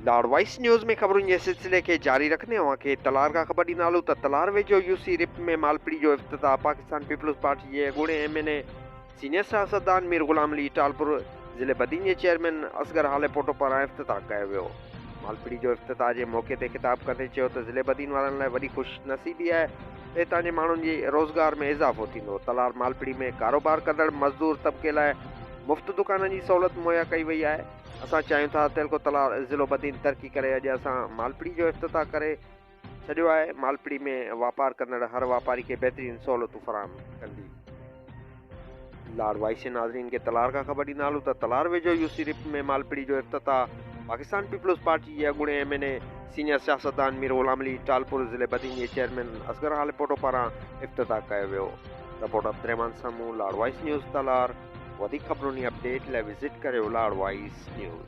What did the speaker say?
लाडवाइस news में ख़बरुनि जे सिलसिले खे जारी रखंदे अव्हांखे तलार खां ख़बर ॾींदालूं त तलार वेझो यूसी रिप में मालपड़ी जो इफ़्तिताह पाकिस्तान पीपल्स पार्टी जे अॻूणे एमएनए सीनियर सियासतदान मीर ग़ुलाम अली टालपुर ज़िले बदीन जे चेयरमैन असगर हालेपोटो पारां इफ़्तिताह कयो वियो। मालपड़ी जो इफ़्तिताह जे मौक़े ते ख़िताब कंदे चयो त ज़िले बदीन वारनि लाइ वॾी ख़ुशनसीबी आहे त हितां जे माण्हुनि जी रोज़गार में इज़ाफ़ो थींदो। तलार मालपड़ी में कारोबार कंदड़ मज़दूर तबिके लाइ मुफ़्त दुकाननि जी सहूलियत मुहैया कई वई आहे। असां चाहियूं था तेलको तलार ज़िलो बदीन तरक़ी करे। अॼु असां मालपड़ी जो इफ़्तिताह करे छॾियो आहे। मालपड़ी में वापार कंदड़ हर वापारी खे बहितरीन सहूलियतूं फ़राहम कंदी। लाडवाइस नाज़रीन खे तलार खां ख़बर ॾींदालूं त तलार वेझो यूसी रिप में मालपड़ी जो इफ़्तिताह पाकिस्तान पीपल्स पार्टी जे अॻूणे एमएनए सीनियर सियासतदान मीर ग़ुलाम अली टालपुर ज़िले बदीन जे चेयरमैन असगर हालेपोटो पारां इफ़्तिताह कयो वियो। रिपोर्टर अब्दुर्रहमान सामू, लाडवाइस न्यूज़ तलार। वधीक ख़बरुनि अपडेट लाइ विज़िट करियो लाडवाइस न्यूज़।